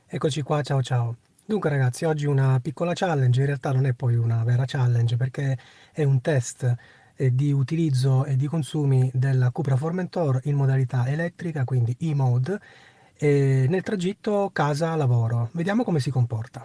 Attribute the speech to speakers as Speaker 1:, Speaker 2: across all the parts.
Speaker 1: Eccoci qua, ciao ciao. Dunque ragazzi, oggi una piccola challenge, in realtà non è poi una vera challenge perché è un test di utilizzo e di consumi della Cupra Formentor in modalità elettrica, quindi e-mode, nel tragitto casa-lavoro. Vediamo come si comporta.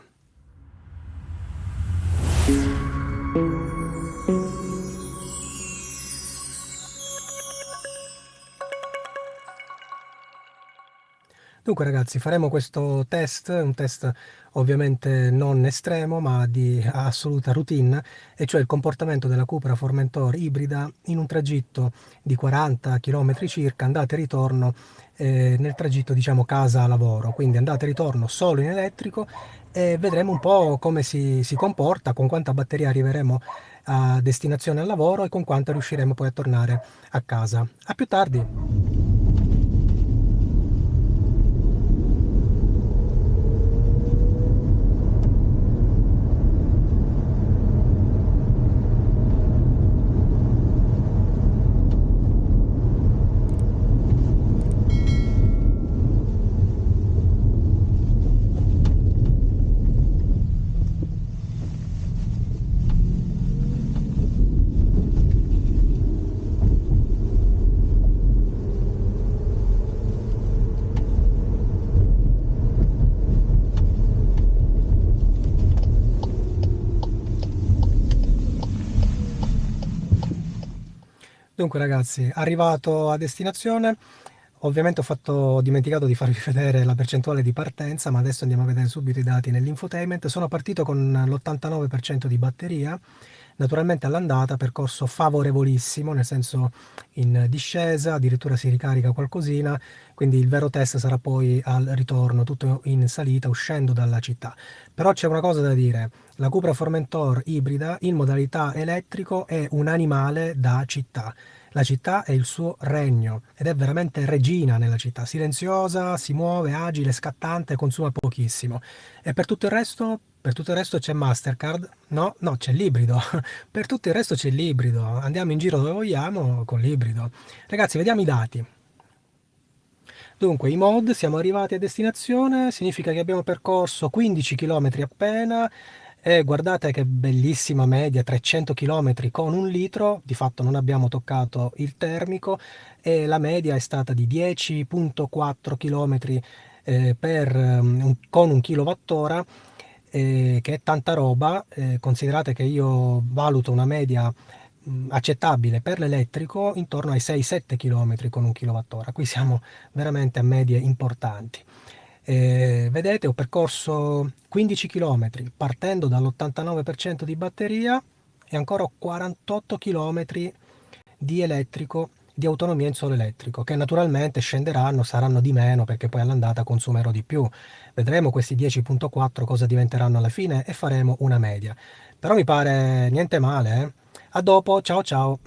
Speaker 1: Dunque ragazzi, faremo questo test, un test ovviamente non estremo ma di assoluta routine, e cioè il comportamento della Cupra Formentor ibrida in un tragitto di 40 km circa, andata e ritorno, nel tragitto diciamo casa-lavoro, quindi andata e ritorno solo in elettrico, e vedremo un po' come si comporta, con quanta batteria arriveremo a destinazione al lavoro e con quanta riusciremo poi a tornare a casa. A più tardi! Dunque ragazzi, arrivato a destinazione, ovviamente ho dimenticato di farvi vedere la percentuale di partenza, ma adesso andiamo a vedere subito i dati nell'infotainment. Sono partito con l'89% di batteria, naturalmente all'andata, percorso favorevolissimo, nel senso in discesa, addirittura si ricarica qualcosina, quindi il vero test sarà poi al ritorno, tutto in salita, uscendo dalla città. Però c'è una cosa da dire, la Cupra Formentor ibrida in modalità elettrico è un animale da città. La città è il suo regno ed è veramente regina nella città, silenziosa, si muove, agile, scattante, consuma pochissimo. E per tutto il resto, c'è Mastercard? No, no, c'è l'ibrido. Per tutto il resto c'è l'ibrido. Andiamo in giro dove vogliamo con l'ibrido. Ragazzi, vediamo i dati. Dunque, i mod, siamo arrivati a destinazione, significa che abbiamo percorso 15 km appena, e guardate che bellissima media, 300 km con un litro, di fatto non abbiamo toccato il termico, e la media è stata di 10,4 km con un kilowattora, che è tanta roba. Considerate che io valuto una media accettabile per l'elettrico intorno ai 6-7 km con un kilowattora. Qui siamo veramente a medie importanti. Vedete, ho percorso 15 km partendo dall'89% di batteria e ancora 48 km di elettrico, di autonomia in solo elettrico, che naturalmente scenderanno, saranno di meno perché poi all'andata consumerò di più. Vedremo questi 10,4 cosa diventeranno alla fine e faremo una media. Però mi pare niente male, eh? A dopo, ciao ciao!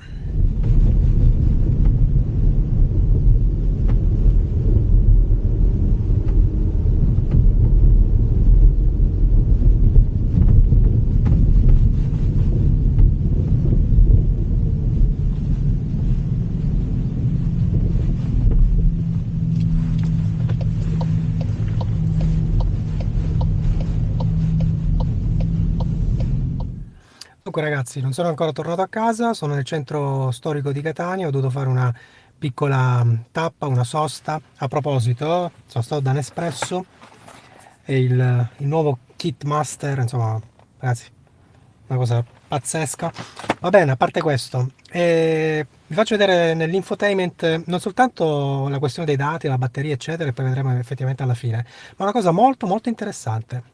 Speaker 1: Dunque ragazzi, non sono ancora tornato a casa, sono nel centro storico di Catania, ho dovuto fare una piccola tappa, una sosta. A proposito, sono stato da Nespresso e il nuovo kit master, insomma, ragazzi, una cosa pazzesca. Va bene, a parte questo, vi faccio vedere nell'infotainment non soltanto la questione dei dati, la batteria, eccetera, e poi vedremo effettivamente alla fine, ma una cosa molto molto interessante.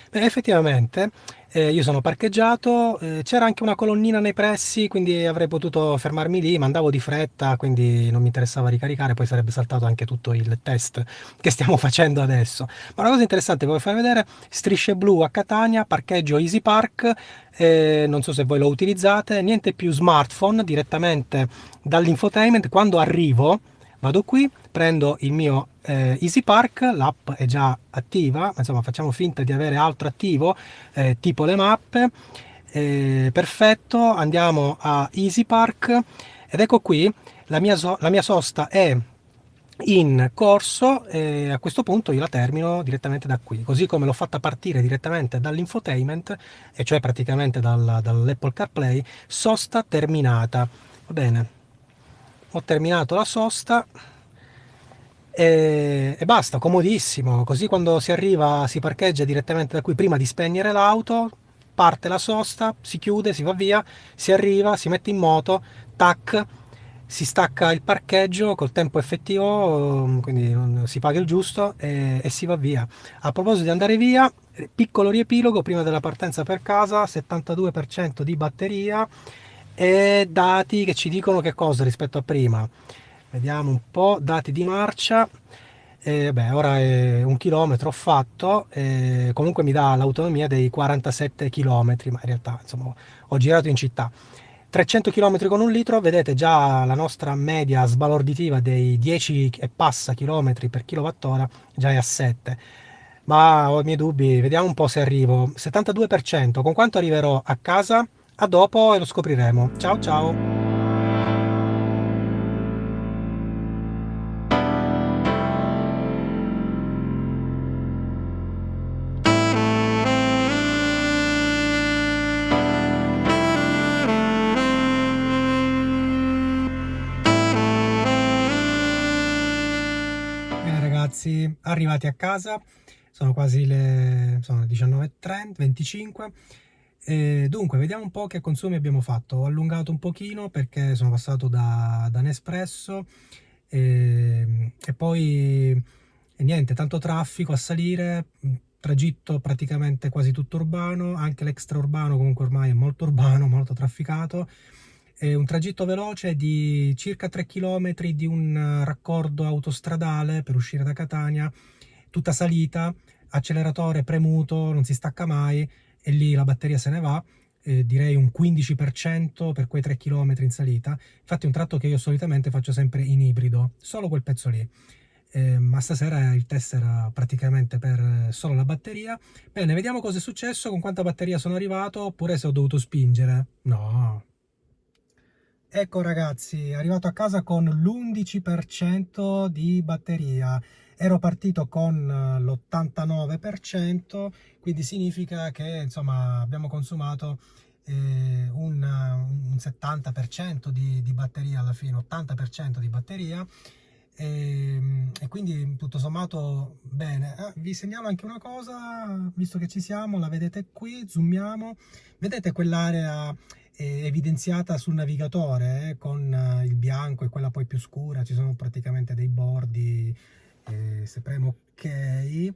Speaker 1: Beh, effettivamente, io sono parcheggiato, c'era anche una colonnina nei pressi, quindi avrei potuto fermarmi lì, ma andavo di fretta, quindi non mi interessava ricaricare, poi sarebbe saltato anche tutto il test che stiamo facendo adesso. Ma una cosa interessante che voglio far vedere, strisce blu a Catania, parcheggio Easy Park, non so se voi lo utilizzate, niente più smartphone, direttamente dall'infotainment, quando arrivo vado qui, prendo il mio Easy Park, l'app è già attiva, ma insomma facciamo finta di avere altro attivo, tipo le mappe. Perfetto, andiamo a Easy Park ed ecco qui la mia sosta è in corso e a questo punto io la termino direttamente da qui, così come l'ho fatta partire direttamente dall'infotainment, e cioè praticamente dall'Apple CarPlay, sosta terminata. Va bene, ho terminato la sosta e basta, comodissimo, così quando si arriva si parcheggia direttamente da qui prima di spegnere l'auto, parte la sosta, si chiude, si va via, si arriva, si mette in moto, tac, si stacca il parcheggio col tempo effettivo, quindi si paga il giusto e si va via. A proposito di andare via, piccolo riepilogo prima della partenza per casa, 72% di batteria e dati che ci dicono che cosa rispetto a prima. Vediamo un po', dati di marcia. Beh, ora è 1 chilometro ho fatto, comunque mi dà l'autonomia dei 47 chilometri, ma in realtà insomma ho girato in città. 300 km con 1 litro, vedete già la nostra media sbalorditiva dei 10 e passa chilometri per kilowattora, già è a 7. Ma ho i miei dubbi, vediamo un po' se arrivo. 72%, con quanto arriverò a casa? A dopo e lo scopriremo. Ciao ciao! Bene ragazzi, arrivati a casa, sono quasi le 19:30, 25. Dunque, vediamo un po' che consumi abbiamo fatto. Ho allungato un pochino perché sono passato da Nespresso e poi niente, tanto traffico a salire, tragitto praticamente quasi tutto urbano, anche l'extraurbano comunque ormai è molto urbano, molto trafficato. È un tragitto veloce di circa 3 km di un raccordo autostradale per uscire da Catania, tutta salita, acceleratore premuto, non si stacca mai e lì la batteria se ne va, direi un 15% per quei 3 km in salita. Infatti è un tratto che io solitamente faccio sempre in ibrido, solo quel pezzo lì. Ma stasera il test era praticamente per solo la batteria. Bene, vediamo cosa è successo, con quanta batteria sono arrivato, oppure se ho dovuto spingere. No. Ecco ragazzi, arrivato a casa con l'11% di batteria. Ero partito con l'89%, quindi significa che insomma abbiamo consumato un 70% di batteria alla fine, 80% di batteria. E quindi tutto sommato bene. Vi segnalo anche una cosa, visto che ci siamo, la vedete qui, zoomiamo, vedete quell'area evidenziata sul navigatore con il bianco e quella poi più scura, ci sono praticamente dei bordi. Se premo ok e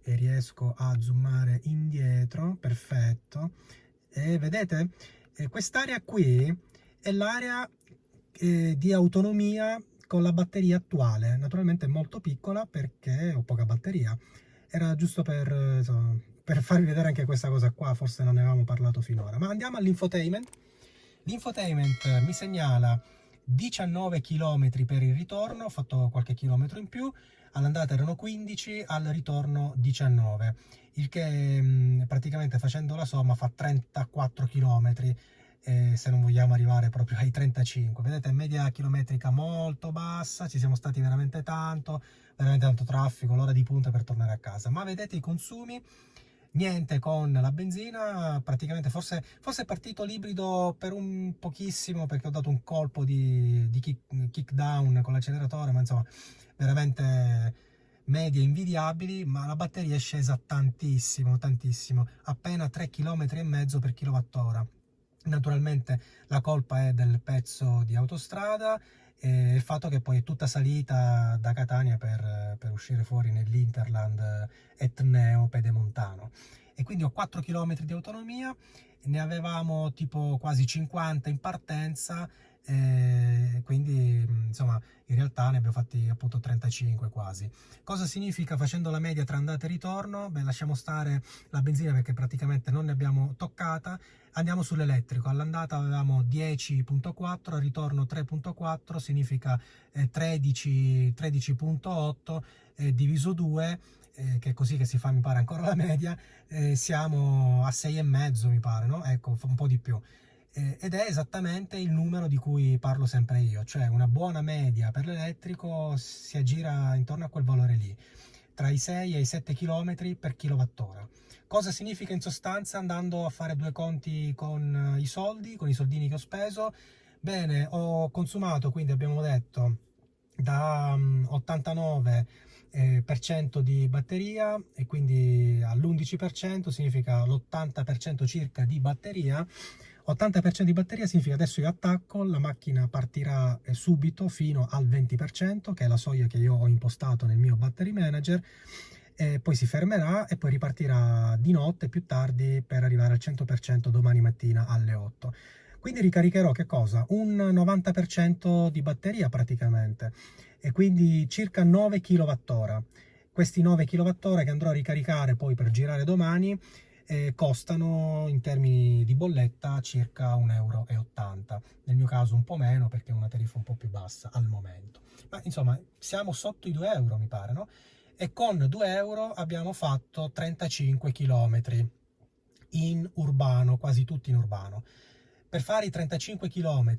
Speaker 1: riesco a zoomare indietro, perfetto, e vedete quest'area qui è l'area di autonomia con la batteria attuale, naturalmente è molto piccola perché ho poca batteria. Era giusto insomma, per farvi vedere anche questa cosa qua, forse non ne avevamo parlato finora. Ma andiamo all'infotainment. L'infotainment mi segnala 19 km per il ritorno, ho fatto qualche chilometro in più, all'andata erano 15, al ritorno 19, il che praticamente facendo la somma fa 34 km, se non vogliamo arrivare proprio ai 35. Vedete, media chilometrica molto bassa, ci siamo stati veramente tanto traffico, l'ora di punta per tornare a casa. Ma vedete i consumi? Niente con la benzina, praticamente forse è partito l'ibrido per un pochissimo perché ho dato un colpo di kick down con l'acceleratore, ma insomma veramente medie invidiabili, ma la batteria è scesa tantissimo, tantissimo, appena 3,5 km per kilowattora. Naturalmente la colpa è del pezzo di autostrada e il fatto che poi è tutta salita da Catania per uscire fuori nell'Interland etneo pedemontano. E quindi ho 4 km di autonomia, ne avevamo tipo quasi 50 in partenza, quindi insomma in realtà ne abbiamo fatti appunto 35 quasi. Cosa significa facendo la media tra andata e ritorno? Beh, lasciamo stare la benzina perché praticamente non ne abbiamo toccata. Andiamo sull'elettrico, all'andata avevamo 10,4, al ritorno 3,4, significa 13,8 diviso 2, che è così che si fa mi pare ancora la media, siamo a 6,5 mi pare, no? Ecco, un po' di più. ed è esattamente il numero di cui parlo sempre io, cioè una buona media per l'elettrico si aggira intorno a quel valore lì, tra i 6 e i 7 km per kilowattora. Cosa significa in sostanza, andando a fare due conti con i soldi, con i soldini che ho speso? Bene, ho consumato, quindi abbiamo detto, da 89 per cento di batteria, e quindi all'11% significa l'80% circa di batteria. 80% di batteria significa adesso io attacco, la macchina partirà subito fino al 20%, che è la soglia che io ho impostato nel mio battery manager, e poi si fermerà e poi ripartirà di notte più tardi per arrivare al 100% domani mattina alle 8. Quindi ricaricherò che cosa? Un 90% di batteria praticamente, e quindi circa 9 kWh. Questi 9 kWh che andrò a ricaricare poi per girare domani costano in termini di bolletta circa 1,80 euro. Nel mio caso un po' meno, perché è una tariffa un po' più bassa al momento. Ma insomma siamo sotto i 2 euro mi pare, no? E con 2 euro abbiamo fatto 35 km in urbano, quasi tutti in urbano. Per fare i 35 km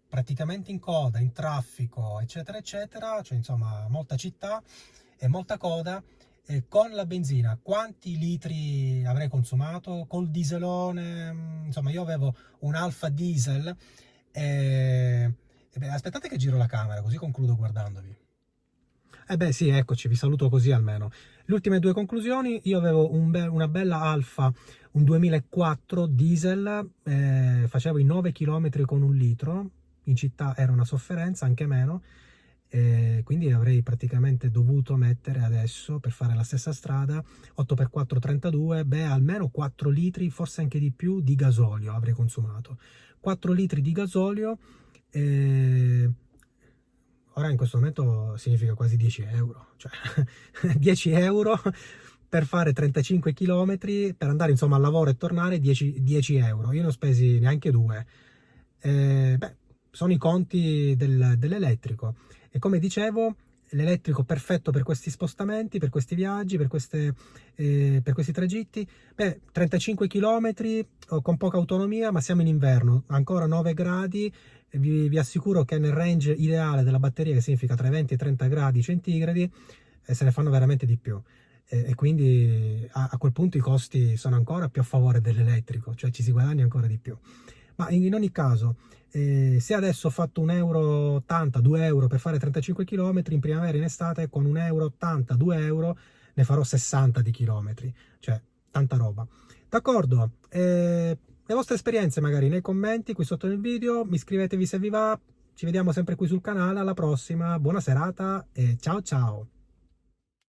Speaker 1: praticamente in coda, in traffico, eccetera, eccetera, cioè insomma molta città e molta coda, con la benzina quanti litri avrei consumato? Col dieselone, insomma io avevo un Alfa Diesel e beh, aspettate che giro la camera così concludo guardandovi. Eh beh sì, eccoci, vi saluto così almeno. Le ultime due conclusioni: io avevo una bella Alfa, un 2004 diesel, facevo i 9 km con un litro, in città era una sofferenza, anche meno, quindi avrei praticamente dovuto mettere adesso, per fare la stessa strada, 8x4 32, beh almeno 4 litri, forse anche di più, di gasolio avrei consumato. 4 litri di gasolio, eh, ora in questo momento significa quasi 10 euro, cioè 10 euro per fare 35 km, per andare insomma al lavoro e tornare, 10 euro. Io non ho spesi neanche due. Beh, sono i conti dell'elettrico. E come dicevo, l'elettrico perfetto per questi spostamenti, per questi viaggi, per questi tragitti. Beh, 35 km con poca autonomia, ma siamo in inverno, ancora 9 gradi. Vi assicuro che nel range ideale della batteria, che significa tra i 20 e i 30 gradi centigradi, se ne fanno veramente di più. E quindi a quel punto i costi sono ancora più a favore dell'elettrico, cioè ci si guadagna ancora di più. Ma in ogni caso, se adesso ho fatto 1,80 euro, 2 euro per fare 35 km, in primavera e in estate con 1,80 euro, 2 euro ne farò 60 di chilometri, cioè tanta roba. D'accordo? Le vostre esperienze magari nei commenti qui sotto nel video, iscrivetevi se vi va, ci vediamo sempre qui sul canale, alla prossima, buona serata e ciao ciao!